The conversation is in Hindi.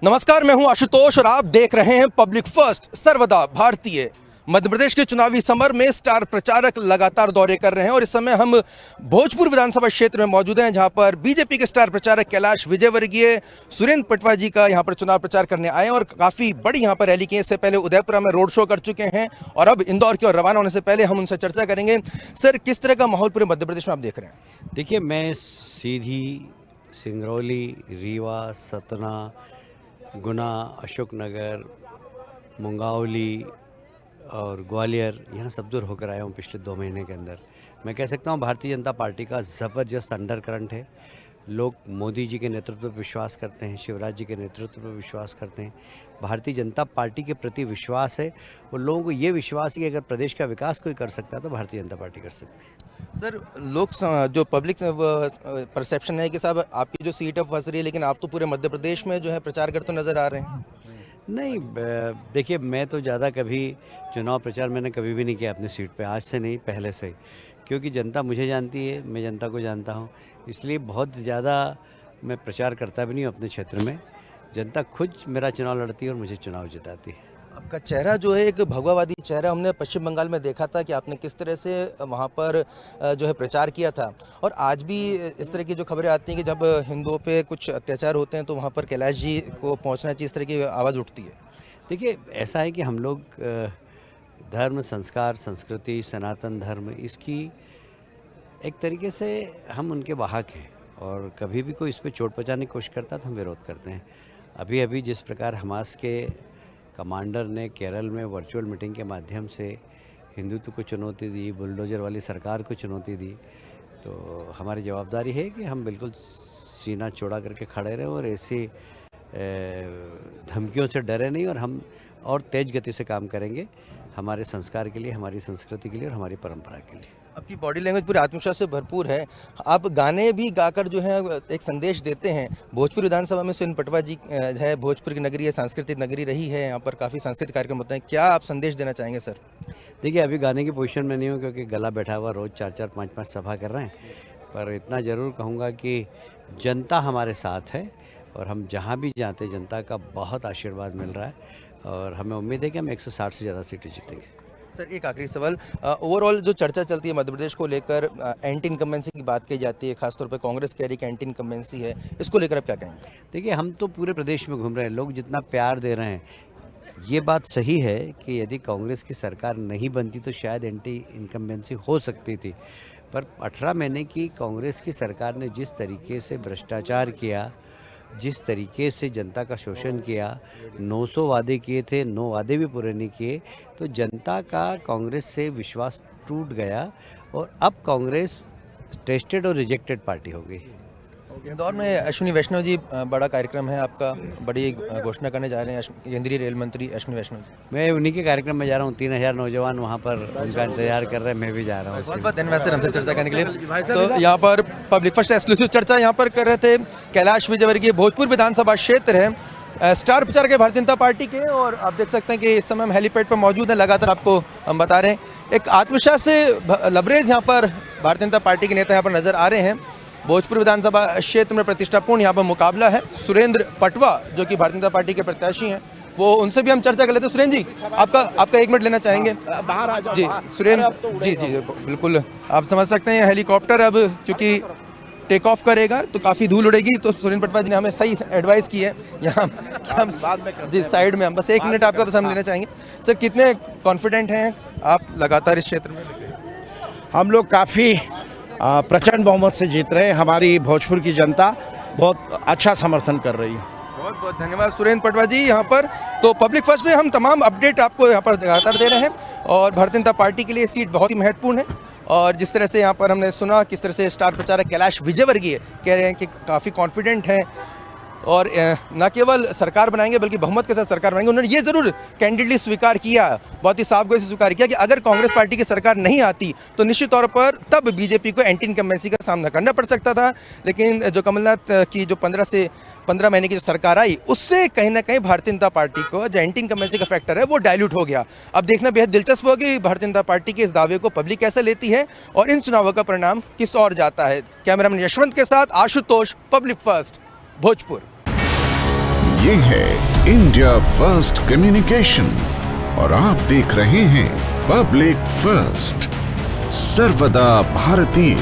नमस्कार, मैं हूं आशुतोष और आप देख रहे हैं पब्लिक फर्स्ट सर्वदा भारतीय। मध्य प्रदेश के चुनावी समर में स्टार प्रचारक लगातार दौरे कर रहे हैं और इस समय हम भोजपुर विधानसभा क्षेत्र में मौजूद हैं, जहां पर बीजेपी के स्टार प्रचारक कैलाश विजयवर्गीय सुरेंद्र पटवा जी का यहां पर चुनाव प्रचार करने आए हैं और काफ़ी बड़ी यहां पर रैली की है। इससे पहले उदयपुरा में रोड शो कर चुके हैं और अब इंदौर की ओर रवाना होने से पहले हम उनसे चर्चा करेंगे। सर, किस तरह का माहौल पूरे मध्य प्रदेश में आप देख रहे हैं? देखिए, मैं सीधी, सिंगरौली, रीवा, सतना, गुना, अशोकनगर, मुंगावली और ग्वालियर यहाँ सब दूर होकर आया हूँ पिछले 2 महीने के अंदर। मैं कह सकता हूँ भारतीय जनता पार्टी का ज़बरदस्त अंडर करंट है। लोग मोदी जी के नेतृत्व पर विश्वास करते हैं, शिवराज जी के नेतृत्व पर विश्वास करते हैं। भारतीय जनता पार्टी के प्रति विश्वास है और लोगों को ये विश्वास है कि अगर प्रदेश का विकास कोई कर सकता है तो भारतीय जनता पार्टी कर सकती है। सर, लोग जो पब्लिक परसेप्शन है कि साहब आपकी जो सीट है फंस रही है, लेकिन आप तो पूरे मध्य प्रदेश में जो है प्रचार करते नजर आ रहे हैं। नहीं, देखिए, मैं तो ज़्यादा कभी चुनाव प्रचार मैंने कभी भी नहीं किया अपनी सीट पे, आज से नहीं पहले से, क्योंकि जनता मुझे जानती है, मैं जनता को जानता हूँ, इसलिए बहुत ज़्यादा मैं प्रचार करता भी नहीं हूँ अपने क्षेत्र में। जनता खुद मेरा चुनाव लड़ती है और मुझे चुनाव जिताती है। आपका चेहरा जो है एक भगवावादी चेहरा हमने पश्चिम बंगाल में देखा था कि आपने किस तरह से वहाँ पर जो है प्रचार किया था, और आज भी इस तरह की जो खबरें आती हैं कि जब हिंदुओं पे कुछ अत्याचार होते हैं तो वहाँ पर कैलाश जी को पहुँचना चाहिए, इस तरह की आवाज़ उठती है। देखिए, ऐसा है कि हम लोग धर्म, संस्कार, संस्कृति, सनातन धर्म, इसकी एक तरीके से हम उनके वाहक हैं और कभी भी कोई इस पर चोट पहुँचाने की कोशिश करता है तो हम विरोध करते हैं। अभी जिस प्रकार हमास के कमांडर ने केरल में वर्चुअल मीटिंग के माध्यम से हिंदुत्व को चुनौती दी, बुलडोजर वाली सरकार को चुनौती दी, तो हमारी जवाबदारी है कि हम बिल्कुल सीना चौड़ा करके खड़े रहें और ऐसी धमकियों से डरे नहीं, और हम और तेज गति से काम करेंगे हमारे संस्कार के लिए, हमारी संस्कृति के लिए और हमारी परंपरा के लिए। आपकी बॉडी लैंग्वेज पूरे आत्मविश्वास से भरपूर है। आप गाने भी गाकर जो है एक संदेश देते हैं। भोजपुर विधानसभा में सुरेंद्र पटवा जी है, भोजपुर की नगरी है, सांस्कृतिक नगरी रही है, यहाँ पर काफ़ी सांस्कृतिक कार्यक्रम होते हैं। क्या आप संदेश देना चाहेंगे सर? देखिए, अभी गाने की पोजीशन में नहीं हूँ क्योंकि गला बैठा हुआ, रोज़ 4-4, 5-5 सभा कर रहे हैं, पर इतना ज़रूर कहूँगा कि जनता हमारे साथ है और हम जहाँ भी जाते जनता का बहुत आशीर्वाद मिल रहा है और हमें उम्मीद है कि हम 160 से ज़्यादा सीटें जीतेंगे। सर, एक आखिरी सवाल, ओवरऑल जो चर्चा चलती है मध्य प्रदेश को लेकर, एंटी इनकम्बेंसी की बात की जाती है, खासतौर पे कांग्रेस कह रही है कि एंटी इनकम्बेंसी है, इसको लेकर आप क्या कहेंगे? देखिए, हम तो पूरे प्रदेश में घूम रहे हैं, लोग जितना प्यार दे रहे हैं, ये बात सही है कि यदि कांग्रेस की सरकार नहीं बनती तो शायद एंटी इनकम्बेंसी हो सकती थी, पर 18 महीने की कांग्रेस की सरकार ने जिस तरीके से भ्रष्टाचार किया, जिस तरीके से जनता का शोषण किया, 900 वादे किए थे, 9 वादे भी पूरे नहीं किए, तो जनता का कांग्रेस से विश्वास टूट गया और अब कांग्रेस टेस्टेड और रिजेक्टेड पार्टी हो गई। इंदौर में अश्विनी वैष्णव जी, बड़ा कार्यक्रम है आपका, बड़ी घोषणा करने जा रहे हैं केंद्रीय रेल मंत्री अश्विनी वैष्णव जी। मैं उन्हीं के कार्यक्रम में जा रहा हूँ, 3000 नौजवान वहाँ पर उनका इंतजार कर रहे हैं, मैं भी जा रहा हूँ। बहुत बहुत धन्यवाद सर हमसे चर्चा करने के लिए। तो यहाँ पर पब्लिक फर्स्ट एक्सक्लूसिव चर्चा यहाँ पर कर रहे थे कैलाश विजयवर्गीय, भोजपुर विधानसभा क्षेत्र है, स्टार प्रचारक है भारतीय जनता पार्टी के, और आप देख सकते हैं कि इस समय हम हेलीपैड पर मौजूद हैं, लगातार आपको हम बता रहे हैं। एक आत्मविश्वास से लबरेज यहाँ पर भारतीय जनता पार्टी के नेता यहाँ पर नजर आ रहे हैं। भोजपुर विधानसभा क्षेत्र में प्रतिष्ठापूर्ण यहाँ पर मुकाबला है। सुरेंद्र पटवा जो कि भारतीय जनता पार्टी के प्रत्याशी हैं, वो उनसे भी हम चर्चा कर लेते हैं। सुरेंद्र जी, आपका 1 मिनट लेना चाहेंगे? जी सुरेंद्र जी, बिल्कुल, आप समझ सकते हैं हेलीकॉप्टर अब क्योंकि टेक ऑफ करेगा तो काफ़ी धूल उड़ेगी, तो सुरेंद्र पटवा जी ने हमें सही एडवाइस की है यहाँ हम जी साइड में, हम बस 1 मिनट आपका बस हम लेना चाहेंगे। सर, कितने कॉन्फिडेंट हैं आप लगातार इस क्षेत्र में? हम लोग काफ़ी प्रचंड बहुमत से जीत रहे हैं। हमारी भोजपुर की जनता बहुत अच्छा समर्थन कर रही है। बहुत बहुत धन्यवाद सुरेंद्र पटवा जी। यहाँ पर तो पब्लिक फर्स्ट में हम तमाम अपडेट आपको यहाँ पर लगातार दे रहे हैं और भारतीय जनता पार्टी के लिए सीट बहुत ही महत्वपूर्ण है। और जिस तरह से यहाँ पर हमने सुना किस तरह से स्टार प्रचारक कैलाश विजयवर्गीय कह रहे हैं कि काफ़ी कॉन्फिडेंट हैं और न केवल सरकार बनाएंगे बल्कि बहुमत के साथ सरकार बनाएंगे। उन्होंने ये ज़रूर कैंडिडली स्वीकार किया, बहुत ही साफ गोई से स्वीकार किया कि अगर कांग्रेस पार्टी की सरकार नहीं आती तो निश्चित तौर पर तब बीजेपी को एंटी इनकम्बेंसी का सामना करना पड़ सकता था। लेकिन जो कमलनाथ की जो 15 महीने की जो सरकार आई, उससे कहीं ना कहीं भारतीय जनता पार्टी को जो एंटी इनकम्बेंसी का फैक्टर है वो डाइल्यूट हो गया। अब देखना बेहद दिलचस्प होगा कि भारतीय जनता पार्टी के इस दावे को पब्लिक कैसे लेती है और इन चुनावों का परिणाम किस ओर जाता है। कैमरामैन यशवंत के साथ आशुतोष, पब्लिक फर्स्ट, भोजपुर। ये है इंडिया फर्स्ट कम्युनिकेशन और आप देख रहे हैं पब्लिक फर्स्ट, सर्वदा भारतीय।